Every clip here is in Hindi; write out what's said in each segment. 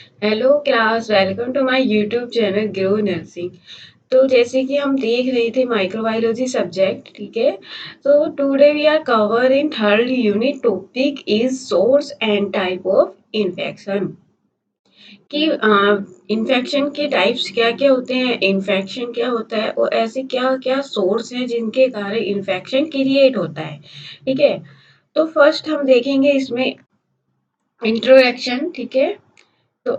Hello class, welcome to my YouTube channel grow nursing. तो जैसे कि हम देख रहे थे माइक्रोबायोलॉजी सब्जेक्ट, ठीक है। तो today we are cover in third unit, topic is source and type of infection. कि इन्फेक्शन के टाइप्स क्या क्या होते हैं, इन्फेक्शन क्या होता है और ऐसे क्या क्या सोर्स हैं जिनके कारण इन्फेक्शन क्रिएट होता है। ठीक है। तो फर्स्ट हम देखेंगे इसमें इंट्रोडक्शन, ठीक है। तो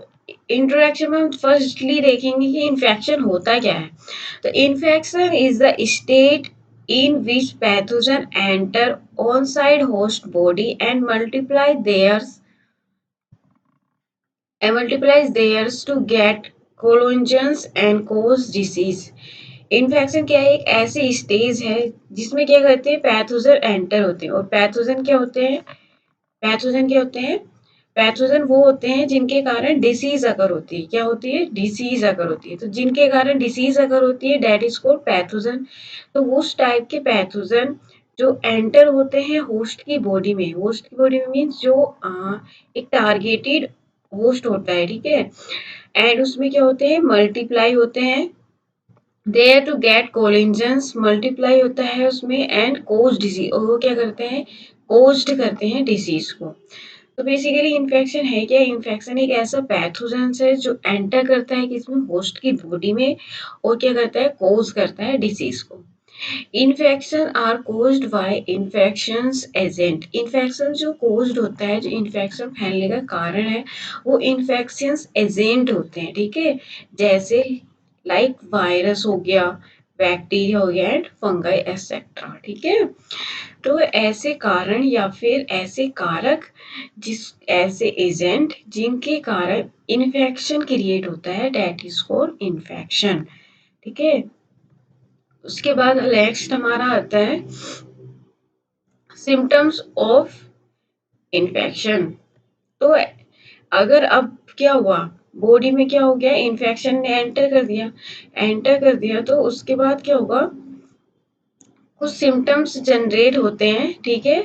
इंट्रोडक्शन में हम फर्स्टली देखेंगे कि इन्फेक्शन होता क्या है। तो infection is the state in which pathogen enter on-site host body and multiplies theirs to get colonials and cause disease। Infection क्या है, एक ऐसी स्टेज है जिसमें क्या करते हैं, पैथोजन एंटर होते हैं। और पैथोजन क्या होते हैं, पैथोजन वो होते हैं जिनके कारण डिसीज अगर होती है। क्या होती है, डिसीज अगर होती है। तो जिनके कारण डिसीज अगर होती है डेट इज कॉल्ड पैथोजन। तो उस टाइप के पैथोजन जो एंटर होते हैं होस्ट की बॉडी में मीन्स जो एक टारगेटेड होस्ट होता है, ठीक है। एंड उसमें क्या होते हैं, मल्टीप्लाई होते हैं। There to get collisions, multiply होता है उसमें एंड कोज डिसीज, और वो क्या करते हैं, कोज्ड करते हैं डिसीज को। तो बेसिकली इन्फेक्शन है क्या, इन्फेक्शन एक ऐसा पैथोजन है जो एंटर करता है किसमें, होस्ट की बॉडी में, और क्या करता है, कोज करता है डिसीज को। Infection are caused by infections agent. Infection जो कोज्ड होता है, जो इन्फेक्शन फैलने का कारण है, वो इन्फेक्शंस एजेंट होते हैं, ठीक है। जैसे लाइक वायरस हो गया, बैक्टीरिया हो गया एंड फंगाई एक्सेट्रा, ठीक है। तो ऐसे कारण या फिर ऐसे कारक, जिस ऐसे एजेंट जिनके कारण इन्फेक्शन क्रिएट होता है, डेट इज कॉल्ड इन्फेक्शन, ठीक है। उसके बाद नेक्स्ट हमारा आता है सिम्टम्स ऑफ इन्फेक्शन। तो अगर अब क्या हुआ, बॉडी में क्या हो गया, इन्फेक्शन ने एंटर कर दिया तो उसके बाद क्या होगा, कुछ सिम्टम्स जनरेट होते हैं, ठीक है।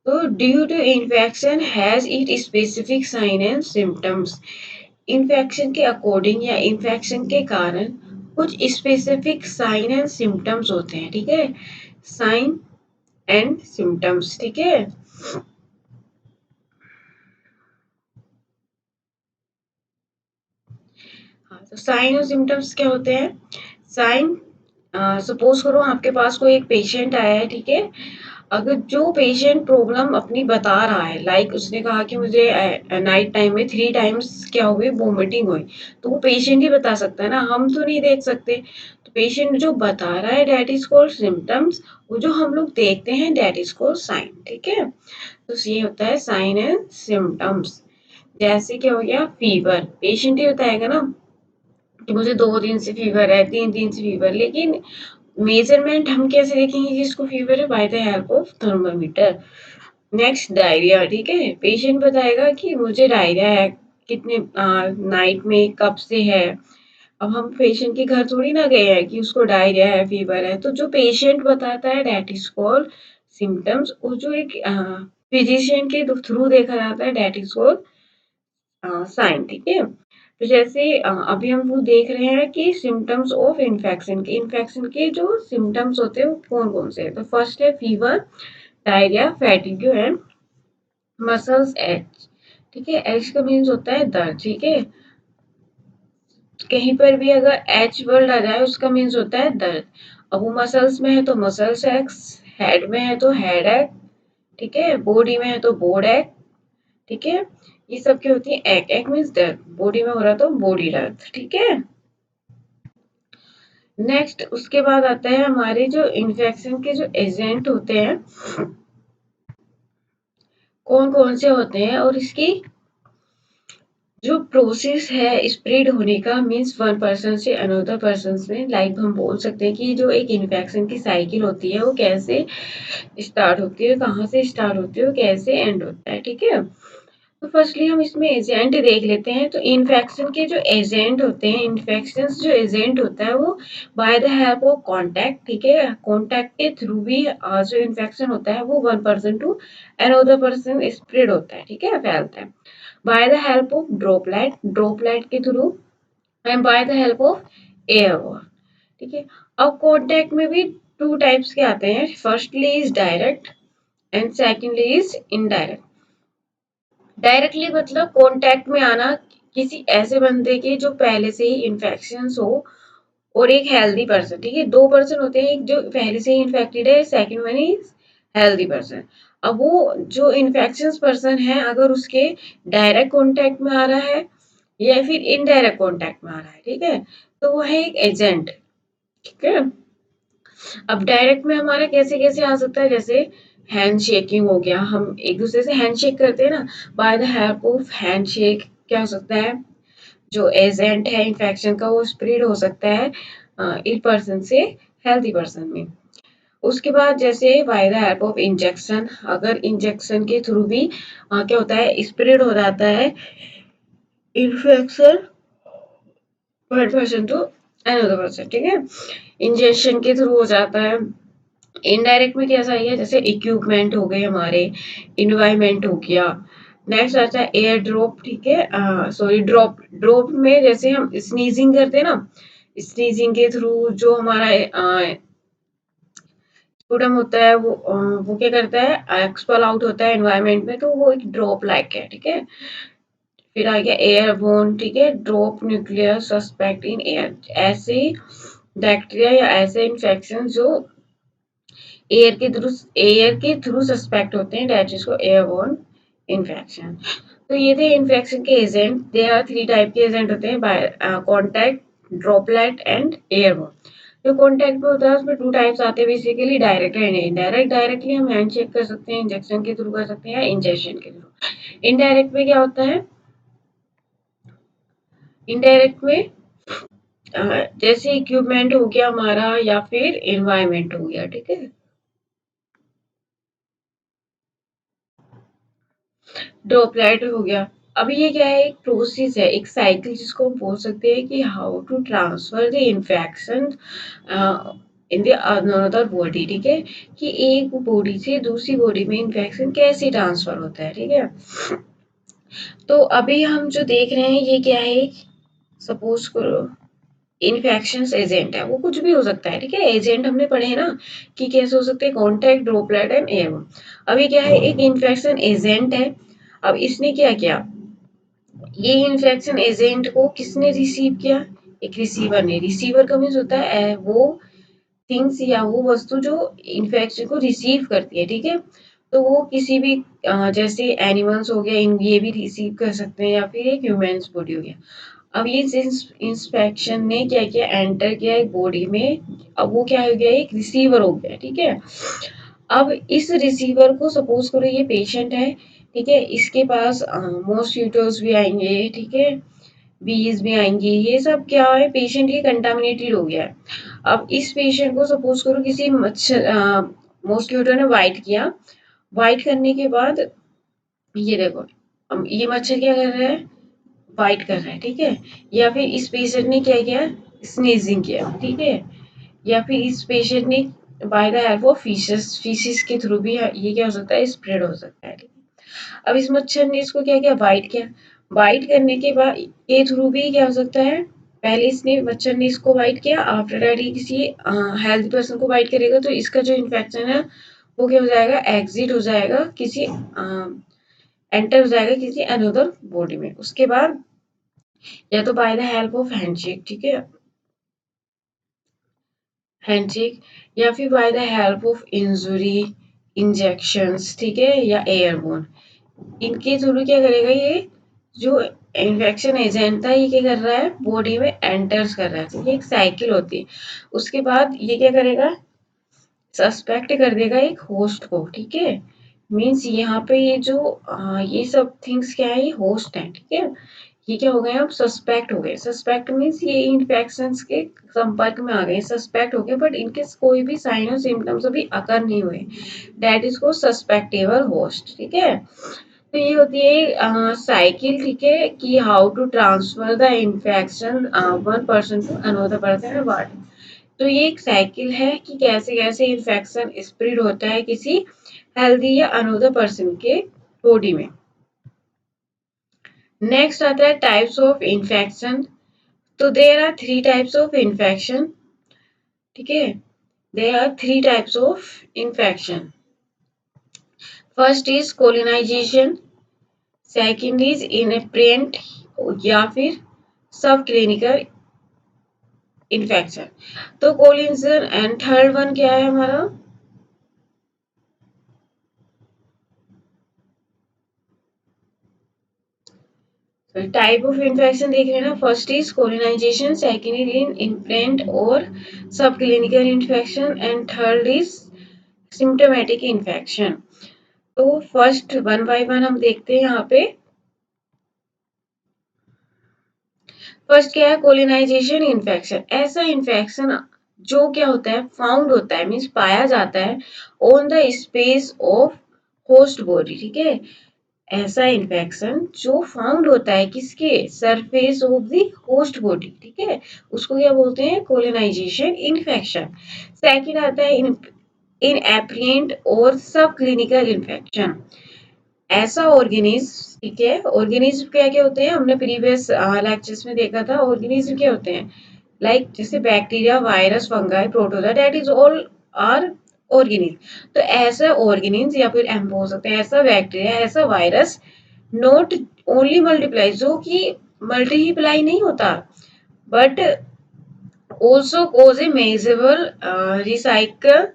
तो due to infection has it specific sign and symptoms. Infection के अकॉर्डिंग या इन्फेक्शन के कारण कुछ स्पेसिफिक साइन एंड सिम्टम्स होते हैं, ठीक है। साइन एंड सिम्टम्स, ठीक है। हाँ, तो साइन और सिम्टम्स क्या होते हैं। साइन, सपोज करो आपके पास कोई एक पेशेंट आया है, ठीक है। अगर जो पेशेंट प्रॉब्लम अपनी बता रहा है, लाइक उसने कहा कि मुझे नाइट टाइम में 3 टाइम्स क्या हुई, वोमिटिंग हुई, तो वो पेशेंट ही बता सकता है ना, हम तो नहीं देख सकते। तो पेशेंट जो बता रहा है डेट इज कॉल्ड सिम्टम्स, वो जो हम लोग देखते हैं डेट इज कॉल्ड साइन, ठीक है। तो ये होता है साइन एंड सिम्टम्स। जैसे क्या हो गया, फीवर, पेशेंट ही बताएगा ना कि मुझे 2 दिन से फीवर है, 3 दिन से फीवर। लेकिन मेजरमेंट हम कैसे देखेंगे कि इसको फीवर है, by the help of thermometer. Next diarrhoea, ठीक है। पेशेंट बताएगा कि मुझे डायरिया है, कितने नाइट में कब से है। अब हम पेशेंट के घर थोड़ी ना गए हैं कि उसको डायरिया है, फीवर है। तो जो पेशेंट बताता है डेट इज कॉल्ड सिम्टम्स, और जो एक फिजिशियन के थ्रू देखा जाता है डेट इज कॉल्ड साइन, ठीक है। तो जैसे अभी हम वो देख रहे हैं कि सिम्टम्स ऑफ इन्फेक्शन के जो सिम्टम्स होते हैं वो कौन कौन से हैं। तो फर्स्ट है fever, diarrhoea, fatigue and muscles H, ठीक है। एच का मीन्स होता है दर्द, ठीक है। कहीं पर भी अगर एच वर्ड आ जाए उसका मीन्स होता है दर्द। अब वो मसल्स में है तो मसल्स एक्स, हेड में है तो हेड एक, ठीक है। बॉडी में है तो बोर्ड एक, ठीक है। ये सब क्या होती है, एक एक मीन्स दर्द, बॉडी में हो रहा तो बॉडी दर्द, ठीक है। नेक्स्ट उसके बाद आता है हमारे जो इन्फेक्शन के जो एजेंट होते हैं, कौन कौन से होते हैं, और इसकी जो प्रोसेस है स्प्रेड होने का, मीन्स वन पर्सन से अनदर पर्सन में, लाइक हम बोल सकते हैं कि जो एक इन्फेक्शन की साइकिल होती है वो कैसे स्टार्ट होती है, कहाँ से स्टार्ट होती है, कैसे एंड होता है, ठीक है। तो फर्स्टली हम इसमें एजेंट देख लेते हैं। तो इन्फेक्शन के जो एजेंट होते हैं, इन्फेक्शन जो एजेंट होता है वो bye the help of contact, ठीक है। कॉन्टैक्ट के थ्रू भी जो इन्फेक्शन होता है वो one person to another person spread होता है, ठीक है, फैलता है। By the help of droplet के through and by the help of airborne. ठीक है। अब कॉन्टैक्ट में भी टू टाइप्स के आते हैं, firstly is direct and secondly is indirect. Directly मतलब कॉन्टैक्ट में आना किसी ऐसे बंदे के जो पहले से ही इन्फेक्शन हो और एक हेल्दी पर्सन। ठीक है, दो पर्सन होते हैं, एक जो पहले से ही इन्फेक्टेड है, second one is healthy person. अब वो जो इन्फेक्शन पर्सन है अगर उसके डायरेक्ट कॉन्टैक्ट में आ रहा है या फिर इनडायरेक्ट कॉन्टैक्ट में आ रहा है, ठीक है, तो वो है एक एजेंट। ठीक है। अब डायरेक्ट में हमारा कैसे कैसे आ सकता है, जैसे हैंड शेकिंग हो गया, हम एक दूसरे से हैंड शेक करते हैं ना, bye the help of hand shake क्या हो सकता है, जो एजेंट है इन्फेक्शन का वो स्प्रेड हो सकता है एक पर्सन से हेल्दी पर्सन में। उसके बाद जैसे by the help of injection, अगर इंजेक्शन के थ्रू भी क्या होता है, स्प्रेड हो जाता है infection one person to another person. ठीक है, इंजेक्शन के थ्रू हो जाता है। इनडायरेक्ट में कैसा है, जैसे इक्विपमेंट हो गए हमारे, इन्वायरमेंट हो गया। नेक्स्ट आता है एयर ड्रॉप। ठीक है, सॉरी ड्रॉप, ड्रॉप में जैसे हम स्नीजिंग करते हैं ना, स्नीजिंग के थ्रू जो हमारा स्पूटम होता है वो क्या करता है, एक्सपेल आउट होता है एनवायरनमेंट में, तो वो एक ड्रॉप लाइक है। ठीक है, फिर आ गया एयरबोर्न। ठीक है, drop nuclear suspect in air, ऐसे बैक्टीरिया या ऐसे इन्फेक्शन जो एयर के थ्रू सस्पेक्ट होते हैं, डेट इज को एयरबोर्न इन्फेक्शन। तो ये थे इन्फेक्शन के agent. They are three type के एजेंट होते हैं, by contact, droplet and airborne. जो कॉन्टैक्ट में होता है उसमें टू टाइप्स आते हैं basically, direct and indirect. Directly हम हैंड चेक कर सकते हैं, इंजेक्शन के थ्रू कर सकते हैं या इंजेक्शन के थ्रू। इनडायरेक्ट में क्या होता है, इनडायरेक्ट में जैसे इक्विपमेंट हो गया हमारा या फिर एनवायरमेंट हो गया। ठीक है, ड्रॉपलेट हो गया। अब ये क्या है, एक प्रोसेस है, एक साइकिल जिसको हम बोल सकते हैं कि how to transfer the infection in the another body. ठीक है, कि एक बॉडी से दूसरी बॉडी में इन्फेक्शन कैसे ट्रांसफर होता है। ठीक है, तो अभी हम जो देख रहे हैं ये क्या है, सपोज करो इन्फेक्शन एजेंट है, वो कुछ भी हो सकता है। ठीक है, एजेंट हमने पढ़े हैं ना कि कैसे हो सकते हैं, कॉन्टैक्ट, ड्रॉपलेट एंड एयर। अभी क्या है, एक इन्फेक्शन एजेंट है। अब इसने क्या किया, ये इन्फेक्शन एजेंट को किसने रिसीव किया, एक रिसीवर ने। रिसीवर का मीन्स होता है वो थिंग्स या वो वस्तु जो इन्फेक्शन को रिसीव करती है। ठीक है, तो वो किसी भी जैसे एनिमल्स हो गया, ये भी रिसीव कर सकते हैं, या फिर एक ह्यूमंस बॉडी हो गया। अब ये इंस्पेक्शन ने क्या किया, एंटर किया एक बॉडी में। अब वो क्या हो गया, एक रिसीवर हो गया। ठीक है, अब इस रिसीवर को सपोज करो ये पेशेंट है। ठीक है, इसके पास मॉस्किटोज भी आएंगे, ठीक है, बीज भी आएंगी, ये सब क्या है, पेशेंट ये कंटामिनेटेड हो गया है। अब इस पेशेंट को सपोज करो किसी मच्छर मॉस्किटो ने बाइट किया। बाइट करने के बाद ये देखो, अब ये मच्छर क्या कर रहा है, बाइट कर रहा है। ठीक है, या फिर इस पेशेंट ने क्या किया, स्नीजिंग किया। ठीक है, या फिर इस पेशेंट ने by the help of faeces के थ्रू भी ये क्या हो सकता है, स्प्रेड हो सकता है। ठीक है, अब इस मच्छर ने इसको क्या किया, बाइट किया। बाइट करने के बाद के थ्रू भी क्या हो सकता है, पहले इसने मच्छर ने इसको बाइट किया, आफ्टर दैट ही किसी हेल्थ पर्सन को बाइट करेगा, तो इसका जो इन्फेक्शन है वो क्या हो जाएगा, एग्जिट हो जाएगा किसी एंटर हो जाएगा किसी अनदर बॉडी में। उसके बाद या तो bye the help of handshake. ठीक है, हैंडशेक, या फिर bye the help of injury, injections. ठीक है, या एयरबोर्न। इनके थ्रू क्या करेगा, ये जो इन्फेक्शन एजेंट था ये क्या कर रहा है, बॉडी में एंटर्स कर रहा है। तो ये एक साइकिल होती है। उसके बाद ये क्या करेगा, सस्पेक्ट कर देगा एक होस्ट को। ठीक है, मीन्स यहाँ पे ये जो ये सब थिंग्स क्या है, ये होस्ट है। ठीक है, ये क्या हो गए, अब सस्पेक्ट हो गए। सस्पेक्ट मीन्स ये इन्फेक्शन के संपर्क में आ गए, सस्पेक्ट हो गए, बट इनके कोई भी साइन और सिम्टम्स अभी अकर नहीं हुए, दैट इज को सस्पेक्टेबल होस्ट। ठीक है, तो ये होती है साइकिल। ठीक है, कि how to transfer the infection one person to another person body. तो ये एक साइकिल है कि कैसे कैसे इन्फेक्शन स्प्रेड होता है किसी हेल्दी या अनदर पर्सन के बॉडी में। नेक्स्ट आता है टाइप्स ऑफ इन्फेक्शन। तो there are 3 types of infection, ठीक है। There are 3 types of infection. First is colonisation, second is inapparent या फिर सब क्लिनिकल इन्फेक्शन। तो कोलिजन एंड थर्ड वन क्या है हमारा? टाइप ऑफ इन्फेक्शन देख रहे हैं ना, first is colonisation, second is inapparent और sub clinical infection and third is symptomatic infection. तो फर्स्ट वन बाय वन हम देखते हैं यहाँ पे। फर्स्ट क्या है? कोलिनाइजेशन इन्फेक्शन। ऐसा इन्फेक्शन जो क्या होता है, फाउंड होता है, मीन्स पाया जाता है on the space of host body, ठीक है। ऐसा इन्फेक्शन जो फाउंड होता है किसके? Surface of the host body, ठीक है, उसको क्या बोलते हैं? कोलिनाइजेशन इन्फेक्शन। सेकंड आता है इन एप्रिएंट और सब क्लिनिकल इन्फेक्शन। ऐसा ऑर्गेनिज्म, ठीक है, ऑर्गेनिज्म क्या क्या होते हैं, हमने प्रीवियस लेक्चर्स में देखा था। ऑर्गेनिज्म क्या होते हैं? लाइक जैसे bacteria, virus, fungi, protozoa, that is all are organism. तो ऐसा ऑर्गेनिज्म या फिर एम्फो हो सकते हैं, ऐसा बैक्टीरिया, ऐसा वायरस नॉट ओनली मल्टीप्लाई, जो कि मल्टीप्लाई नहीं होता, but also cause a measurable recycle.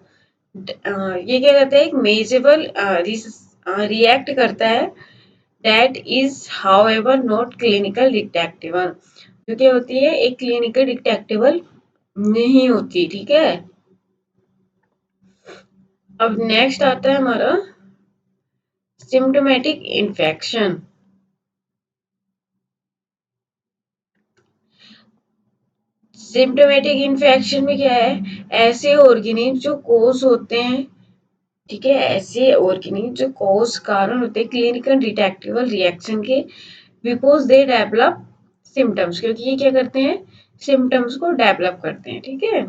ये क्या करता है? एक मेजरेबल रिएक्ट करता है, that is however not clinical detectable. जो क्या होती है? एक क्लिनिकल डिटेक्टेबल नहीं होती, ठीक है। अब नेक्स्ट आता है हमारा सिम्टोमेटिक इन्फेक्शन। सिम्टोमेटिक इन्फेक्शन में क्या है? ऐसे ऑर्गेनिज्म जो कोज होते हैं, ठीक है, ऐसे ऑर्गेनिज्म जो कोज कारण होते हैं क्लिनिकल डिटेक्टेबल रिएक्शन के, बिकॉज दे डेवलप सिम्टम्स, क्योंकि ये क्या करते हैं? सिम्टम्स को डेवलप करते हैं, ठीक है।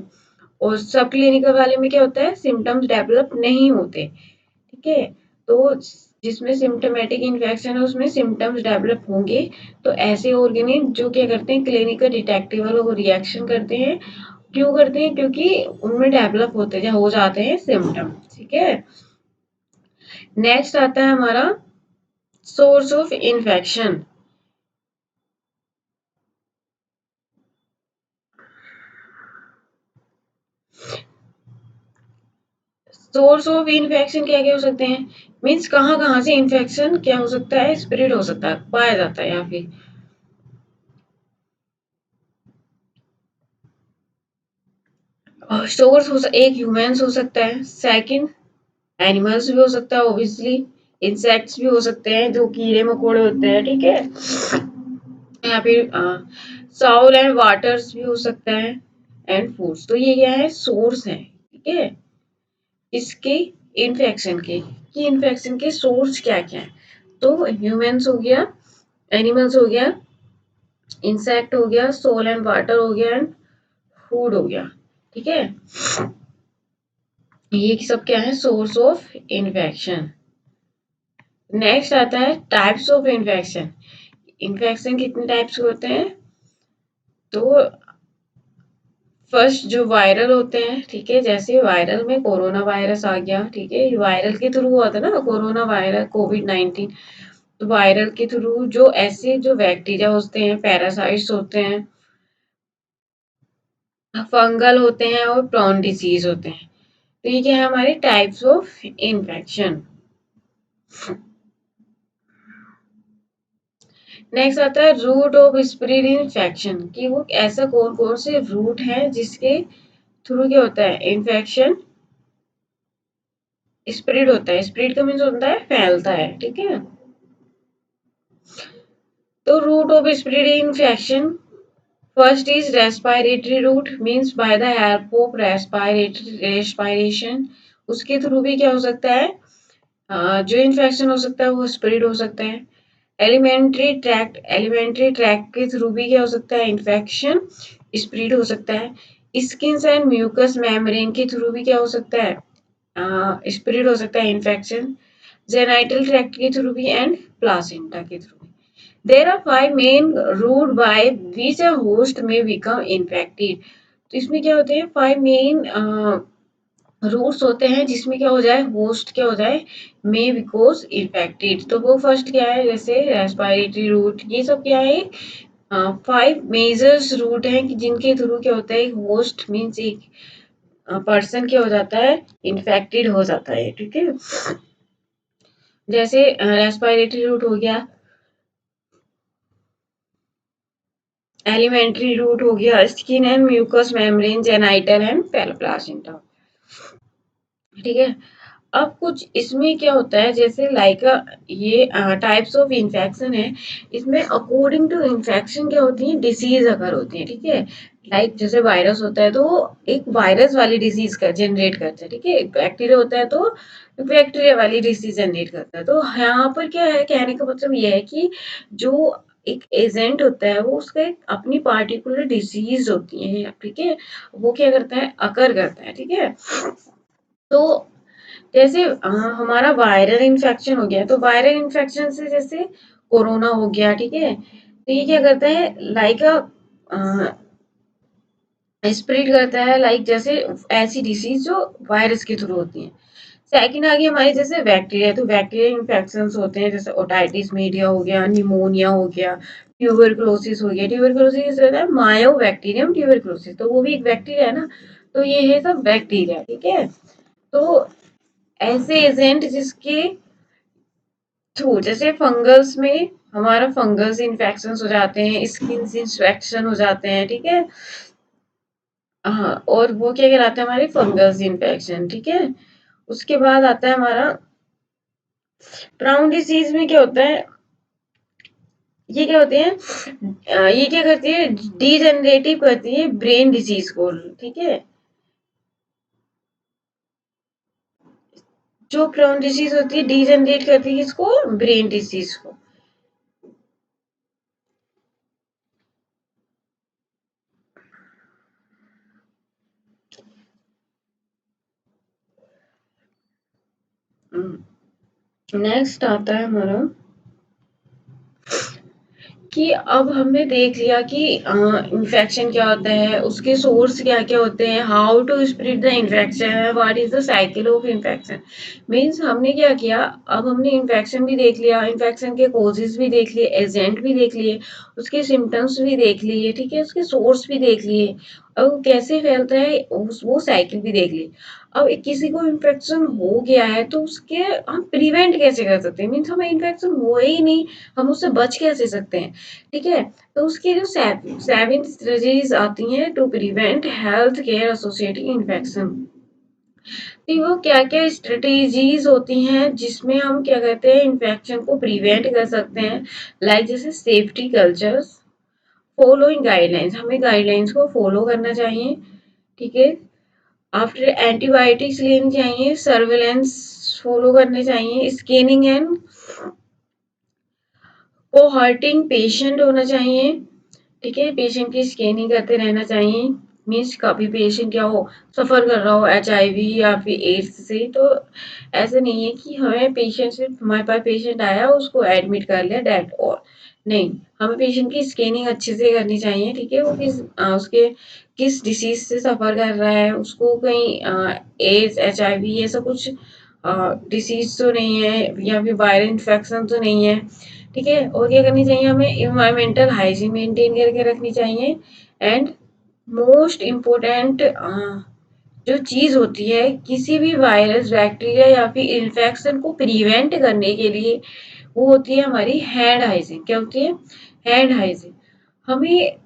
और सब क्लिनिकल वाले में क्या होता है? सिम्टम्स डेवलप नहीं होते, ठीक है। तो जिसमें सिम्टोमेटिक इन्फेक्शन है उसमें सिम्टम्स डेवलप होंगे। तो ऐसे ऑर्गेनिज्म जो क्या करते हैं? क्लिनिकल डिटेक्टेबल रिएक्शन करते हैं। क्यों करते हैं? क्योंकि उनमें डेवलप होते हो जाते हैं सिम्टम, ठीक है। नेक्स्ट आता है हमारा source of infection. Source of infection क्या क्या हो सकते हैं? मीन्स कहाँ कहाँ से इन्फेक्शन क्या हो सकता है? स्प्रेड हो सकता है, पाया जाता है, या फिर सोर्स हो एक ह्यूमंस हो सकता है, सेकंड एनिमल्स भी हो सकता है, ऑब्वियसली इंसेक्ट्स भी हो सकते हैं जो कीड़े मकोड़े होते हैं, ठीक है। या फिर सॉइल एंड वाटर्स भी हो सकता है, एंड फूड्स। तो ये क्या है? सोर्स है, ठीक है, इसके इन्फेक्शन के, कि इन्फेक्शन के सोर्स क्या क्या है। तो ह्यूमंस हो गया, एनिमल्स हो गया, इंसेक्ट हो गया, सोल एंड वाटर हो गया, एंड फूड हो गया, ठीक है। ये सब क्या है? Source of infection. नेक्स्ट आता है टाइप्स ऑफ इन्फेक्शन। इन्फेक्शन कितने टाइप्स के होते हैं? तो फर्स्ट जो वायरल होते हैं, ठीक है, जैसे वायरल में कोरोना वायरस आ गया, ठीक है, ये वायरल के थ्रू हुआ था ना, कोरोना वायरस, कोविड-19। तो वायरल के थ्रू जो ऐसे जो बैक्टीरिया होते हैं, पैरासाइट्स होते हैं, फंगल होते हैं और प्रॉन डिजीज होते हैं। तो ये क्या है? हमारे टाइप्स ऑफ इन्फेक्शन। नेक्स्ट आता है रूट ऑफ स्प्रेड इन्फेक्शन, कि वो ऐसा कौन कौन से रूट है जिसके थ्रू क्या होता है? इन्फेक्शन स्प्रेड होता है। स्प्रेड का मीन्स होता है फैलता है, ठीक है। तो route of spread infection, first is respiratory route, means by the help of respiration. उसके थ्रू भी क्या हो सकता है? जो इन्फेक्शन हो सकता है वो स्प्रेड हो सकता है। एलिमेंट्री ट्रैक्ट के थ्रू भी क्या हो सकता है? इन्फेक्शन स्प्रेड हो सकता है। स्किन एंड म्यूकस मेम्ब्रेन के थ्रू भी क्या हो सकता है? स्प्रेड हो सकता है इन्फेक्शन। जेनाइटल ट्रैक्ट के थ्रू भी एंड प्लासेंटा के थ्रू भी। There are 5 main route by which a host में बिकम इन्फेक्टेड। तो इसमें क्या होते हैं 5 मेन रूट्स होते हैं जिसमें क्या हो जाए होस्ट क्या हो जाए मे बिकॉज इन्फेक्टेड। तो वो फर्स्ट क्या है जैसे रेस्पिरेटरी रूट, ये सब क्या है 5 मेजर्स रूट हैं कि जिनके थ्रू क्या होता है होस्ट मीन्स एक पर्सन क्या हो जाता है इन्फेक्टेड हो जाता है। ठीक है, जैसे रेस्पिरेटरी रूट हो गया, एलिमेंट्री रूट हो गया, skin and mucous membrane, genital and placenta. ठीक है, अब कुछ इसमें क्या होता है जैसे लाइक ये टाइप्स ऑफ इन्फेक्शन है, इसमें अकॉर्डिंग टू इन्फेक्शन क्या होती है डिसीज अगर होती है। ठीक है, लाइक जैसे वायरस होता है तो एक वायरस वाली डिसीज का जनरेट करता है। ठीक है, बैक्टीरिया होता है तो बैक्टीरिया वाली डिसीज जनरेट करता है। तो यहाँ पर क्या है कहने का मतलब ये है कि जो एक एजेंट होता है वो उसका एक अपनी पार्टिकुलर डिसीज होती है। ठीक है, वो क्या करता है अकर करता है। ठीक है, तो जैसे हमारा वायरल इन्फेक्शन हो गया तो वायरल इन्फेक्शन से जैसे कोरोना हो गया। ठीक है, तो ये क्या करता है लाइक स्प्रेड करता है लाइक जैसे ऐसी डिसीज जो वायरस के थ्रू होती है। सेकंड आ गई हमारी जैसे बैक्टीरिया, तो बैक्टीरिया इन्फेक्शन होते हैं जैसे ओटाइटिस मीडिया हो गया, निमोनिया हो गया, ट्यूबरक्लोसिस हो गया। ट्यूबरक्लोसिस रहता है मायोबैक्टीरियम ट्यूबरक्लोसिस, तो वो भी एक बैक्टीरिया है ना, तो ये है सब बैक्टीरिया। ठीक है, तो ऐसे एजेंट जिसके थ्रू जैसे फंगस में हमारा फंगस इन्फेक्शन हो जाते हैं, स्किन इन्फेक्शन हो जाते हैं। ठीक है, हाँ, और वो क्या कहलाता है हमारे फंगस इन्फेक्शन। ठीक है, उसके बाद आता है हमारा क्राउन डिसीज में क्या होता है, ये क्या होते हैं ये क्या करती है डीजेनरेटिव करती है ब्रेन डिजीज को। ठीक है, जो क्राउन डिसीज होती है डीजेनरेट करती है किसको ब्रेन डिसीज को। नेक्स्ट आता है हमारा कि अब हमने देख लिया कि इन्फेक्शन क्या होता है, उसके सोर्स क्या क्या होते हैं, how to spread the infection, what is the cycle of infection. Means हमने क्या किया, अब हमने इन्फेक्शन भी देख लिया, इन्फेक्शन के कॉजेज भी देख लिए, एजेंट भी देख लिए, उसके सिम्टम्स भी देख लिए। ठीक है, उसके सोर्स भी देख लिए, अब वो कैसे फैलता है वो साइकिल भी देख ली। अब किसी को इन्फेक्शन हो गया है तो उसके हम प्रिवेंट कैसे कर सकते हैं, मीन्स हमें इन्फेक्शन हुआ ही नहीं, हम उससे बच कैसे सकते हैं। ठीक है, तो उसके जो सेवन स्ट्रेटजीज आती हैं to prevent health care associated infection. तो वो क्या क्या स्ट्रेटेजीज होती हैं जिसमें हम क्या कहते हैं इन्फेक्शन को प्रिवेंट कर सकते हैं, लाइक जैसे सेफ्टी कल्चर्स, फॉलोइंग गाइडलाइंस, हमें गाइडलाइंस को फॉलो करना चाहिए। ठीक है, आफ्टर एंटीबायोटिक्स लेनी चाहिए, सर्वेलेंस फॉलो करने चाहिए, स्कैनिंग एंड कोहॉर्टिंग पेशेंट होना चाहिए। ठीक है, पेशेंट की स्कैनिंग करते रहना चाहिए। मीन्स कभी पेशेंट क्या हो सफर कर रहा हो एचआईवी या फिर एड्स से, तो ऐसे नहीं है कि हमें पेशेंट सिर्फ हमारे पास पेशेंट आया उसको एडमिट कर लिया डेट और नहीं, हमें पेशेंट की स्कैनिंग अच्छे से करनी चाहिए। ठीक है, वो उसके किस डिसीज से सफर कर रहा है, उसको कहीं एड्स एचआईवी ये सब कुछ डिसीज तो नहीं है या फिर वायरल इन्फेक्शन तो नहीं है। ठीक है, और क्या करनी चाहिए हमें इन्वायरमेंटल हाइजीन मेंटेन करके रखनी चाहिए। एंड मोस्ट इम्पोर्टेंट जो चीज होती है किसी भी वायरस बैक्टीरिया या फिर इन्फेक्शन को प्रिवेंट करने के लिए वो होती है हमारी हैंड हाइजीन। क्या होती है हैंड हाइजीन, हमें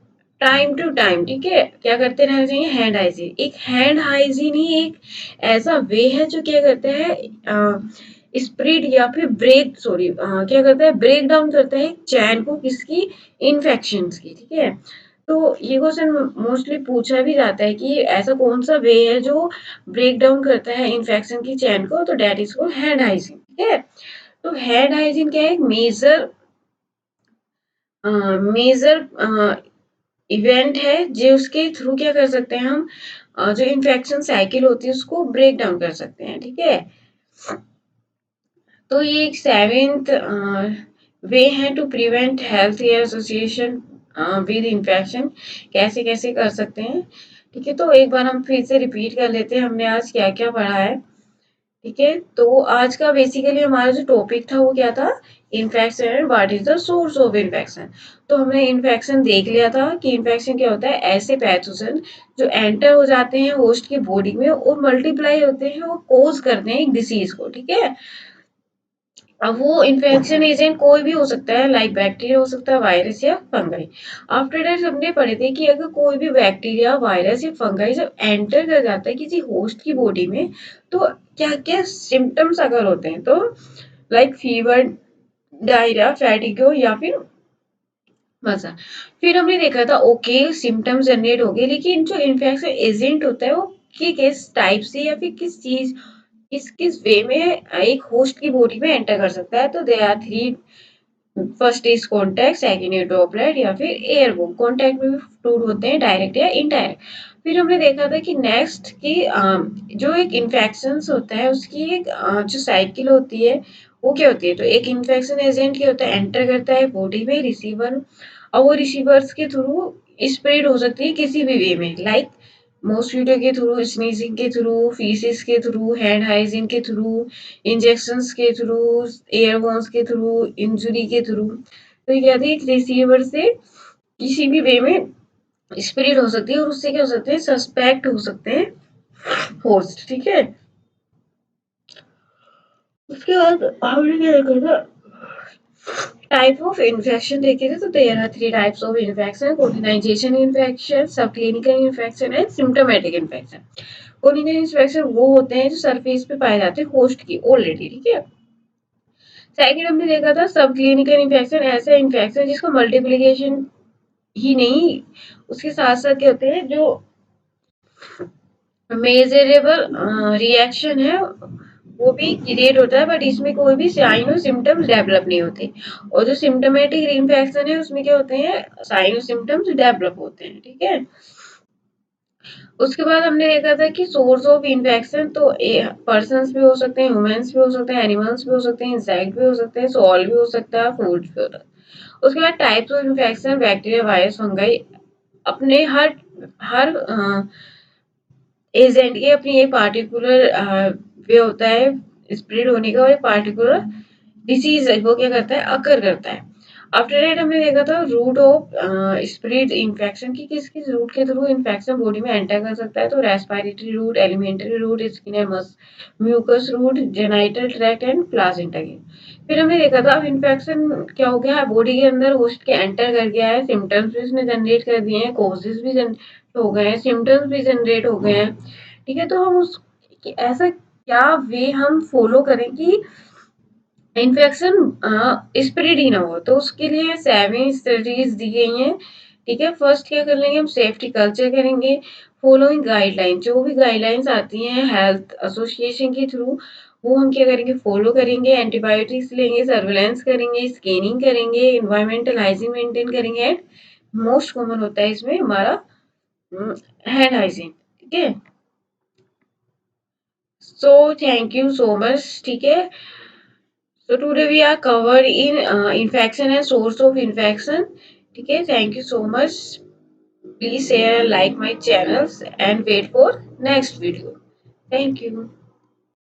टाइम टू टाइम ठीक है क्या करते रहना चाहिए हैंड हाइजीन। एक हैंड हाइजीन ही एक ऐसा वे है जो क्या करता है स्प्रेड या फिर ब्रेक सॉरी क्या करता है ब्रेक डाउन करता है चैन को किसकी इन्फेक्शन की। ठीक है, तो ये क्वेश्चन मोस्टली पूछा भी जाता है कि ऐसा कौन सा वे है जो ब्रेक डाउन करता है इन्फेक्शन की चैन को, तो that is called hand hygiene. ठीक है, तो हैंड हाइजीन क्या है मेजर मेजर इवेंट है जो उसके थ्रू क्या कर सकते हैं हम जो इन्फेक्शन साइकिल होती है उसको ब्रेक डाउन कर सकते हैं। ठीक है, तो ये एक सेवेंथ वे हैं to prevent health care association with infection, कैसे कैसे कर सकते हैं। ठीक है, तो एक बार हम फिर से रिपीट कर लेते हैं हमने आज क्या क्या पढ़ा है। ठीक है, तो आज का बेसिकली हमारा जो टॉपिक था वो क्या था, infection and what is the source of infection. तो हमने इन्फेक्शन देख लिया था कि इन्फेक्शन क्या होता है, ऐसे पैथोजन जो एंटर हो जाते हैं होस्ट की बॉडी में और मल्टीप्लाई होते हैं, वो कोज करते हैं एक डिसीज को। ठीक है, अब वो इन्फेक्शन एजेंट कोई भी हो सकता है, लाइक बैक्टीरिया हो सकता है, वायरस या फंगाई। आफ्टर दैट हमने पढ़े थे कि अगर कोई भी बैक्टीरिया, वायरस या फंगाई जब एंटर कर जाता है किसी होस्ट की बॉडी में, तो क्या क्या सिम्टम्स अगर होते हैं, तो लाइक फीवर, डायरिया, फैटिगो या फिर मजा। फिर हमने देखा था ओके सिम्टम्स जनरेट हो गए, लेकिन जो इन्फेक्शन एजेंट होता है वो किस टाइप से या फिर किस चीज, किस किस वे में एक होस्ट की बॉडी में एंटर कर सकता है। तो they are three, first is contact, second is droplet या फिर एयरबोर्न। कॉन्टैक्ट में भी फ्लूइड होते हैं, डायरेक्ट या इनडायरेक्ट। फिर हमने देखा था कि नेक्स्ट की जो एक इन्फेक्शन होता है उसकी एक जो साइकिल होती है वो क्या होती है। तो एक इन्फेक्शन एजेंट क्या होता है, एंटर करता है बॉडी में, रिसीवर, और वो रिसीवर्स के थ्रू स्प्रेड हो सकती है किसी भी वे में, लाइक मॉस्किटो के थ्रू, स्नीजिंग के थ्रू, फीसिस के थ्रू, हैंड हाइजीन के थ्रू, इंजेक्शंस के थ्रू, एयरबोन्स के थ्रू, इंजरी के थ्रू। तो ये कहते हैं रिसीवर से किसी भी वे में स्प्रेड हो सकती है और उससे क्या हो सकते हैं, सस्पेक्ट हो सकते हैं होस्ट। ठीक है, उसके बाद हमने क्या देखा था, टाइप ऑफ इन्फेक्शन देखे थे। तो there are three types of infection, colonisation infection, sub clinical infection and symptomatic infection. Colonisation infection वो होते हैं जो सरफेस पे पाए जाते हैं होस्ट की ऑलरेडी। ठीक है, सेकंड हमने देखा था सब क्लिनिकल इन्फेक्शन, ऐसा इन्फेक्शन जिसको मल्टीप्लिकेशन ही नहीं, उसके साथ साथ क्या होते हैं जो मेजरेबल रिएक्शन है वो भी क्रिएट होता है, बट इसमें कोई भी साइन और सिम्टम्स डेवलप नहीं होते। और जो सिम्टोमेटिक इन्फेक्शन है उसमें क्या होते हैं, साइन और सिम्टम्स डेवलप होते हैं। ठीक है, उसके बाद हमने देखा था कि सोर्स ऑफ इन्फेक्शन, तो पर्सन्स भी हो सकते हैं, ह्यूमंस भी हो सकते हैं, एनिमल्स भी हो सकते हैं, इंसेक्ट भी हो सकते हैं, सॉल भी हो सकता है, फूड भी हो सकता है। उसके बाद types of infection, bacteria, virus, fungi, अपने हर हर एजेंट की अपनी एक पार्टिकुलर वे होता है स्प्रेड होने का, और एक पार्टिकुलर डिसीज वो क्या करता है, अकर करता है। आफ्टर दैट हमने देखा था रूट ऑफ स्प्रेड इन्फेक्शन की, किस किस रूट के थ्रू इन्फेक्शन बॉडी में एंटर कर सकता है। तो respiratory route, alimentary route, skin and mucus route, genital tract and placenta के। फिर हमने देखा था अब इन्फेक्शन क्या हो गया, बॉडी के अंदर होस्ट के एंटर कर गया है, सिम्टम्स भी उसने जनरेट कर दिए हैं, कॉजेज भी हो गए हैं, सिम्टम्स भी जनरेट हो गए हैं। ठीक है, तो हम उस ऐसा क्या वे हम फॉलो करें कि इन्फेक्शन स्प्रेड ही ना हो। तो उसके लिए 7 स्ट्रेटजीज दी गई हैं। ठीक है, फर्स्ट क्या कर लेंगे, हम सेफ्टी कल्चर करेंगे, फॉलोइंग गाइडलाइन, जो भी गाइडलाइंस आती हैं हेल्थ एसोसिएशन के थ्रू वो हम क्या करेंगे, फॉलो करेंगे, एंटीबायोटिक्स लेंगे, सर्विलेंस करेंगे, स्कैनिंग करेंगे, इन्वायरमेंटल हाइजीन मेंटेन करेंगे, एंड मोस्ट कॉमन होता है इसमें हमारा हैंड हाइजीन। ठीक है, so thank you so much. ठीक है, so today we are covered in infection and source of infection. Okay, thank you so much. Please share and like my channels and wait for next video. Thank you.